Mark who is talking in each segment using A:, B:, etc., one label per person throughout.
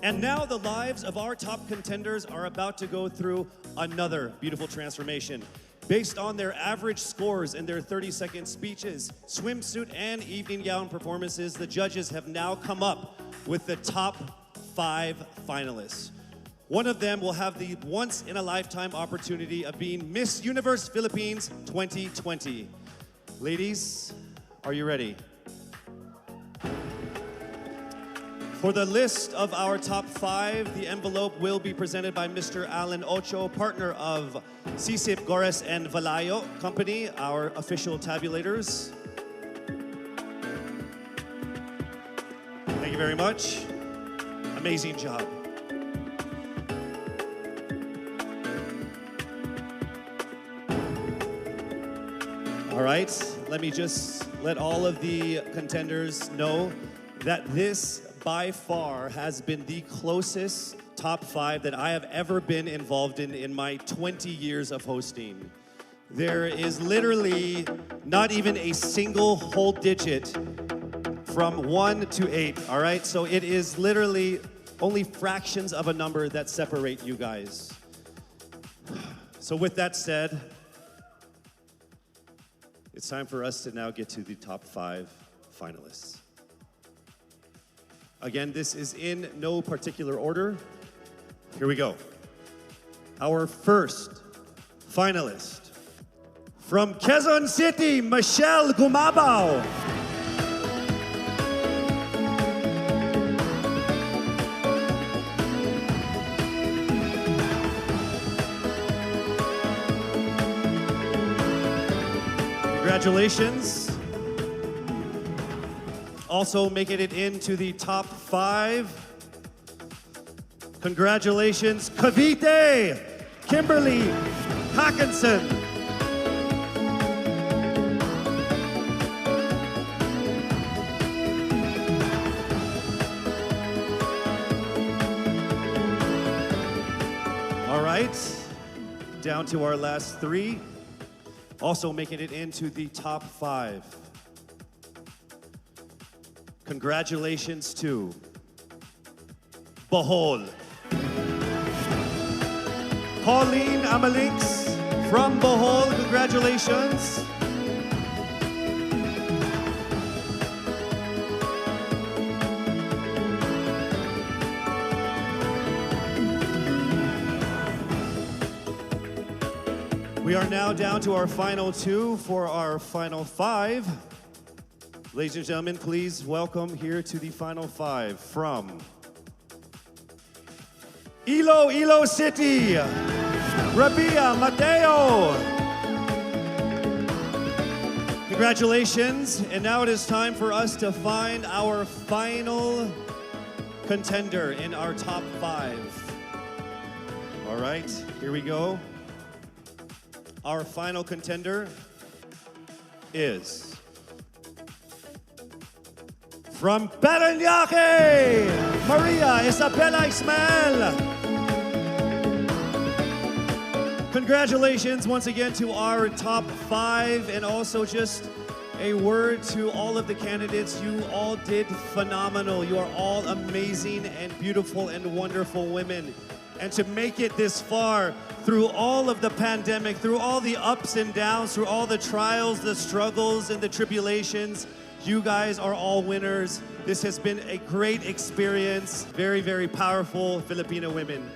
A: And now the lives of our top contenders are about to go through another beautiful transformation. Based on their average scores in their 30-second speeches, swimsuit, and evening gown performances, the judges have now come up with the top 5 finalists. One of them will have the once-in-a-lifetime opportunity of being Miss Universe Philippines 2020. Ladies, are you ready? For the list of our top 5, the envelope will be presented by Mr. Alan Ocho, partner of Sisip, Gores, and Valayo Company, our official tabulators. Thank you very much. Amazing job. All right, let me just let all of the contenders know that this by far has been the closest top 5 that I have ever been involved in my 20 years of hosting. There is literally not even a single whole digit from 1 to 8, all right? So it is literally only fractions of a number that separate you guys. So with that said, it's time for us to now get to the top 5 finalists. Again, this is in no particular order. Here we go. Our first finalist from Quezon City, Michele Gumabao. Congratulations. Also making it into the top 5. Congratulations, Cavite, Kimberly, Hakenson. All right, down to our last 3. Also making it into the top 5. Congratulations to Bohol. Pauline Amelinckx from Bohol, congratulations. We are now down to our final 2 for our final 5. Ladies and gentlemen, please welcome here to the final 5 from Iloilo City, Rabia, Mateo. Congratulations, and now it is time for us to find our final contender in our top 5. All right, here we go. Our final contender is from Paranaque, Maria Ysabella Ysmael. Congratulations once again to our top 5, and also just a word to all of the candidates. You all did phenomenal. You are all amazing and beautiful and wonderful women. And to make it this far through all of the pandemic, through all the ups and downs, through all the trials, the struggles, and the tribulations, you guys are all winners. This has been a great experience. Very, very powerful Filipino women.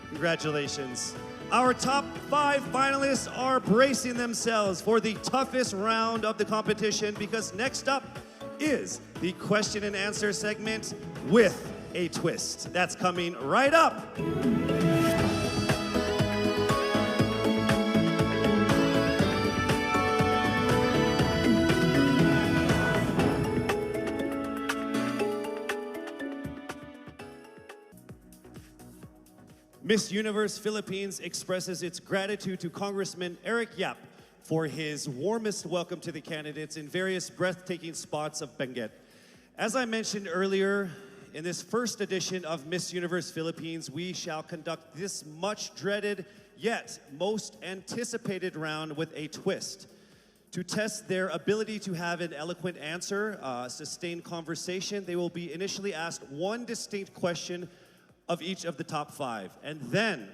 A: Congratulations. Our top 5 finalists are bracing themselves for the toughest round of the competition, because next up is the question and answer segment with a twist. That's coming right up. Miss Universe Philippines expresses its gratitude to Congressman Eric Yap for his warmest welcome to the candidates in various breathtaking spots of Benguet. As I mentioned earlier, in this first edition of Miss Universe Philippines, we shall conduct this much dreaded yet most anticipated round with a twist. To test their ability to have an eloquent answer, sustained conversation, they will be initially asked one distinct question of each of the top 5. And then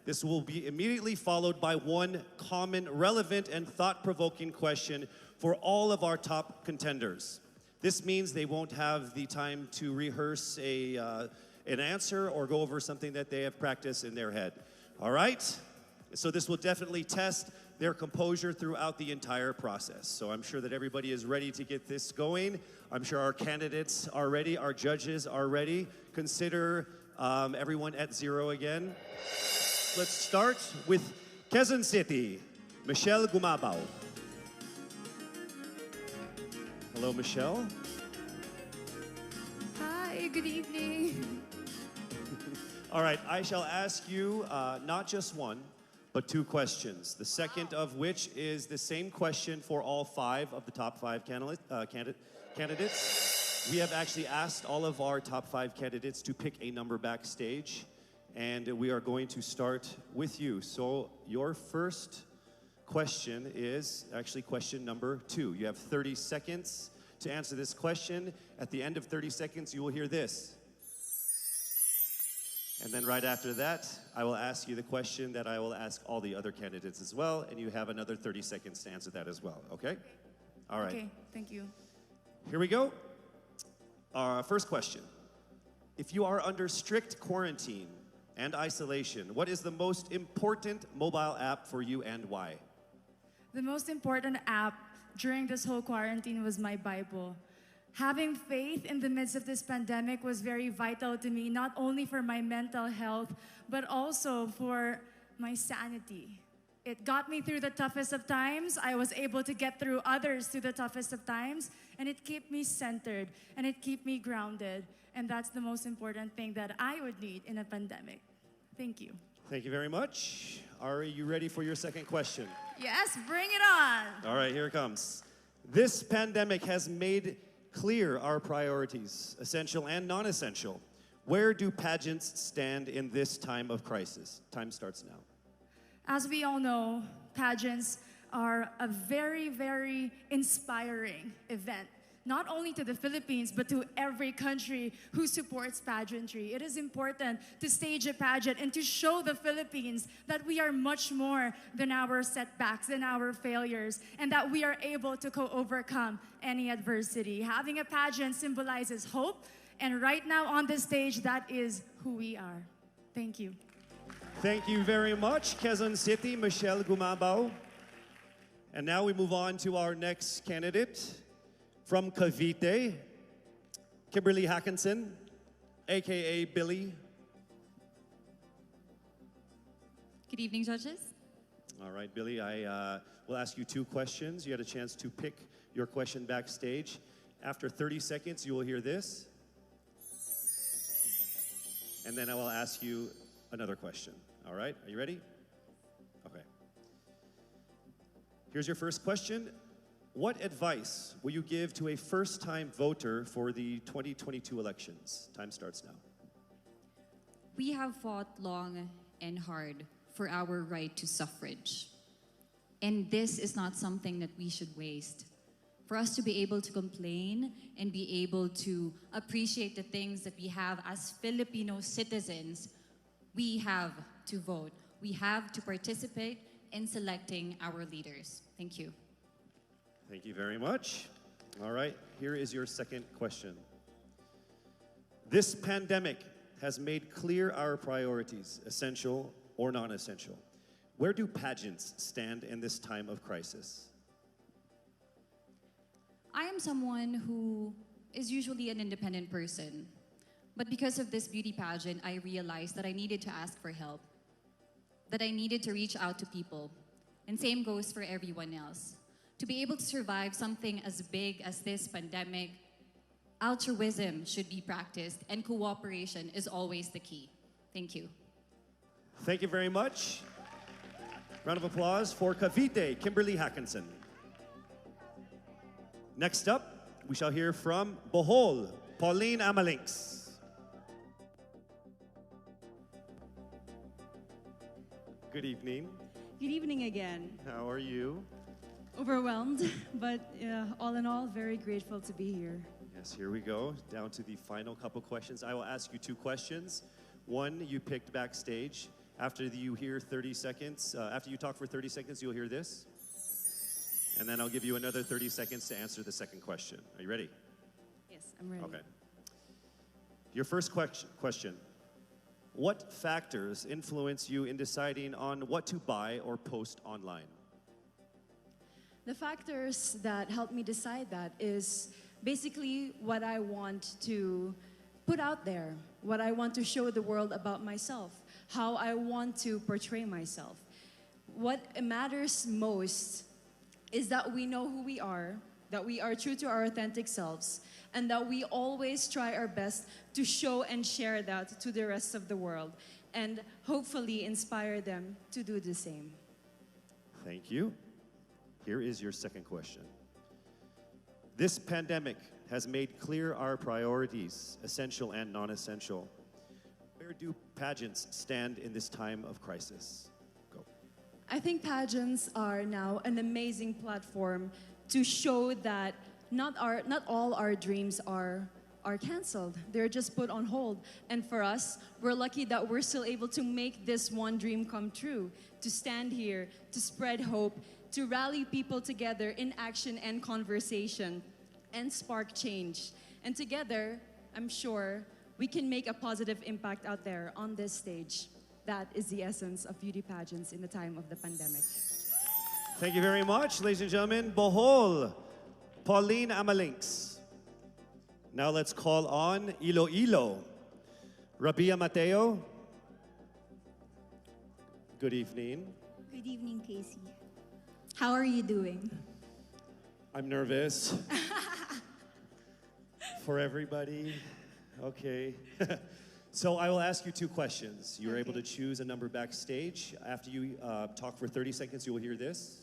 A: this will be immediately followed by one common, relevant, and thought-provoking question for all of our top contenders. This means they won't have the time to rehearse an answer or go over something that they have practiced in their head. All right? So this will definitely test their composure throughout the entire process. So I'm sure that everybody is ready to get this going. I'm sure our candidates are ready, our judges are ready. Consider everyone at 0 again. Let's start with Quezon City, Michele Gumabao. Hello, Michele.
B: Hi, good evening.
A: All right, I shall ask you not just one, but 2 questions. The second of which is the same question for all 5 of the top 5 candidates. We have actually asked all of our top 5 candidates to pick a number backstage, and we are going to start with you. So your first question is actually question number 2. You have 30 seconds to answer this question. At the end of 30 seconds, you will hear this. And then right after that, I will ask you the question that I will ask all the other candidates as well, and you have another 30 seconds to answer that as well, okay? All right.
B: Okay, thank you.
A: Here we go. Our first question. If you are under strict quarantine and isolation, what is the most important mobile app for you and why?
B: The most important app during this whole quarantine was my Bible. Having faith in the midst of this pandemic was very vital to me, not only for my mental health, but also for my sanity. It got me through the toughest of times. I was able to get through others through the toughest of times, and it kept me centered, and it kept me grounded. And that's the most important thing that I would need in a pandemic. Thank you.
A: Thank you very much. Are you ready for your second question?
B: Yes, bring it on.
A: All right, here it comes. This pandemic has made clear our priorities, essential and non-essential. Where do pageants stand in this time of crisis? Time starts now.
B: As we all know, pageants are a very, very inspiring event, not only to the Philippines, but to every country who supports pageantry. It is important to stage a pageant and to show the Philippines that we are much more than our setbacks, than our failures, and that we are able to overcome any adversity. Having a pageant symbolizes hope, and right now on the stage, that is who we are. Thank you.
A: Thank you very much, Quezon City, Michele Gumabao. And now we move on to our next candidate. From Cavite, Kimberly Hakenson, a.k.a. Billy.
C: Good evening, judges.
A: All right, Billy, I will ask you 2 questions. You had a chance to pick your question backstage. After 30 seconds, you will hear this. And then I will ask you another question. All right, are you ready? Okay. Here's your first question. What advice will you give to a first-time voter for the 2022 elections? Time starts now.
C: We have fought long and hard for our right to suffrage. And this is not something that we should waste. For us to be able to complain and be able to appreciate the things that we have as Filipino citizens, we have to vote. We have to participate in selecting our leaders. Thank you.
A: Thank you very much. All right, here is your second question. This pandemic has made clear our priorities, essential or non-essential. Where do pageants stand in this time of crisis?
C: I am someone who is usually an independent person. But because of this beauty pageant, I realized that I needed to ask for help, that I needed to reach out to people. And same goes for everyone else. To be able to survive something as big as this pandemic, altruism should be practiced, and cooperation is always the key. Thank you.
A: Thank you very much. Round of applause for Cavite, Kimberly Hakenson. Next up, we shall hear from Bohol, Pauline Amelinckx. Good evening.
D: Good evening again.
A: How are you?
D: Overwhelmed, but all in all, very grateful to be here.
A: Yes, here we go. Down to the final couple questions. I will ask you 2 questions. One you picked backstage. After you hear 30 seconds, after you talk for 30 seconds, you'll hear this. And then I'll give you another 30 seconds to answer the second question. Are you ready?
D: Yes, I'm ready.
A: Okay. Your first question. What factors influence you in deciding on what to buy or post online?
D: The factors that help me decide that is basically what I want to put out there, what I want to show the world about myself, how I want to portray myself. What matters most is that we know who we are, that we are true to our authentic selves, and that we always try our best to show and share that to the rest of the world, and hopefully inspire them to do the same.
A: Thank you. Here is your second question. This pandemic has made clear our priorities, essential and non-essential. Where do pageants stand in this time of crisis? Go.
D: I think pageants are now an amazing platform to show that not all our dreams are canceled. They're just put on hold. And for us, we're lucky that we're still able to make this one dream come true, to stand here, to spread hope, to rally people together in action and conversation, and spark change. And together, I'm sure, we can make a positive impact out there on this stage. That is the essence of beauty pageants in the time of the pandemic.
A: Thank you very much, ladies and gentlemen. Bohol, Pauline Amelinckx. Now let's call on Iloilo, Rabia Mateo. Good evening.
E: Good evening, Casey. How are you doing?
A: I'm nervous. For everybody. Okay. So I will ask you two questions. You're able to choose a number backstage. After you talk for 30 seconds, you will hear this.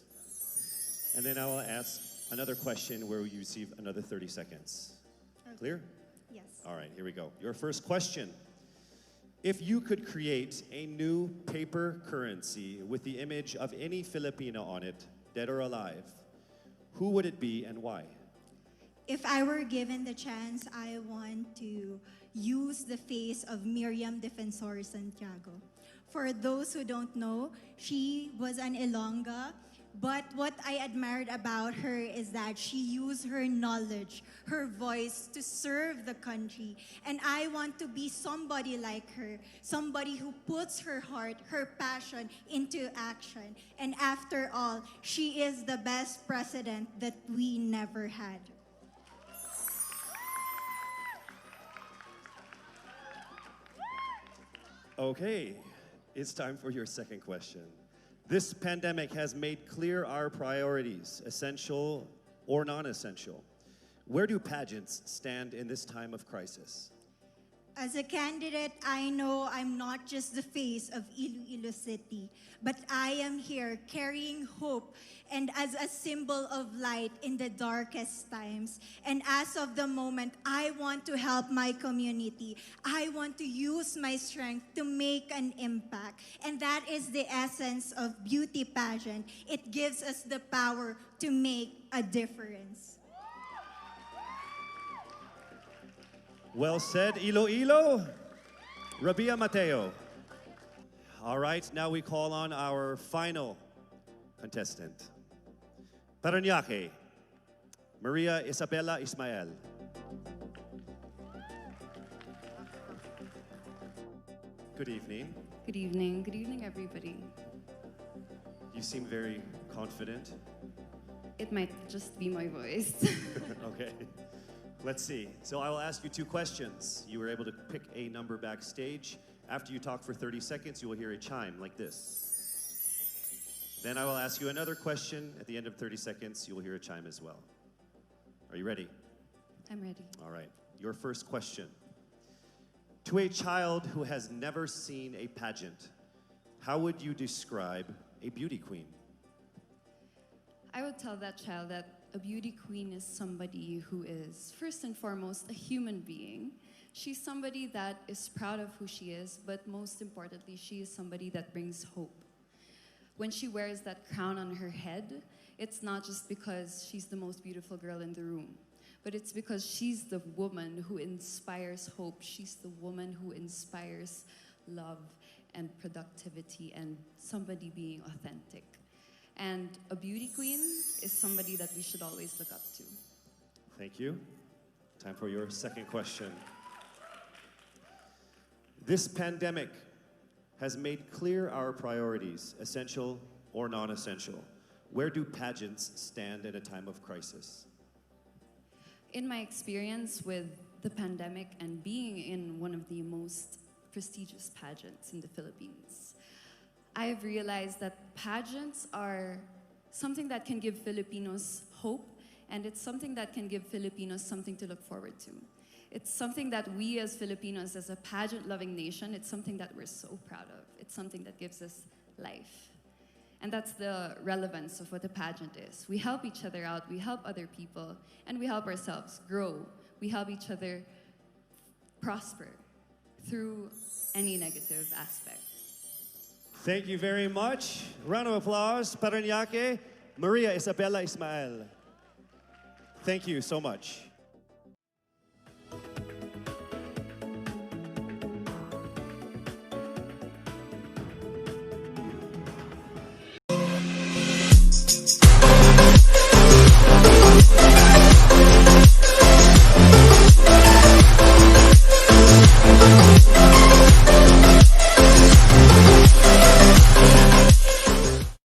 A: And then I will ask another question where you receive another 30 seconds.
E: Okay.
A: Clear?
E: Yes.
A: All right, here we go. Your first question. If you could create a new paper currency with the image of any Filipino on it, dead or alive, who would it be and why?
E: If I were given the chance, I want to use the face of Miriam Defensor Santiago. For those who don't know, she was an Ilongga, but what I admired about her is that she used her knowledge, her voice to serve the country. And I want to be somebody like her, somebody who puts her heart, her passion into action. And after all, she is the best president that we never had.
A: Okay, it's time for your second question. This pandemic has made clear our priorities, essential or non-essential. Where do pageants stand in this time of crisis?
E: As a candidate, I know I'm not just the face of Iloilo City, but I am here carrying hope and as a symbol of light in the darkest times. And as of the moment, I want to help my community. I want to use my strength to make an impact. And that is the essence of beauty pageant. It gives us the power to make a difference.
A: Well said, Iloilo. Rabia Mateo. All right, now we call on our final contestant. Paranaque, Maria Ysabella Ysmael. Good evening.
F: Good evening. Good evening, everybody.
A: You seem very confident.
F: It might just be my voice.
A: Okay. Let's see. So I will ask you two questions. You were able to pick a number backstage. After you talk for 30 seconds, you will hear a chime like this. Then I will ask you another question. At the end of 30 seconds, you will hear a chime as well. Are you ready?
F: I'm ready.
A: All right. Your first question. To a child who has never seen a pageant, how would you describe a beauty queen?
F: I would tell that child that a beauty queen is somebody who is, first and foremost, a human being. She's somebody that is proud of who she is, but most importantly, she is somebody that brings hope. When she wears that crown on her head, it's not just because she's the most beautiful girl in the room, but it's because she's the woman who inspires hope. She's the woman who inspires love and productivity and somebody being authentic. And a beauty queen is somebody that we should always look up to.
A: Thank you. Time for your second question. This pandemic has made clear our priorities, essential or non-essential. Where do pageants stand in a time of crisis?
F: In my experience with the pandemic and being in one of the most prestigious pageants in the Philippines, I've realized that pageants are something that can give Filipinos hope, and it's something that can give Filipinos something to look forward to. It's something that we as Filipinos, as a pageant-loving nation, it's something that we're so proud of. It's something that gives us life. And that's the relevance of what a pageant is. We help each other out, we help other people, and we help ourselves grow. We help each other prosper through any negative aspect.
A: Thank you very much. Round of applause. Paranaque, Maria Ysabella Ysmael. Thank you so much.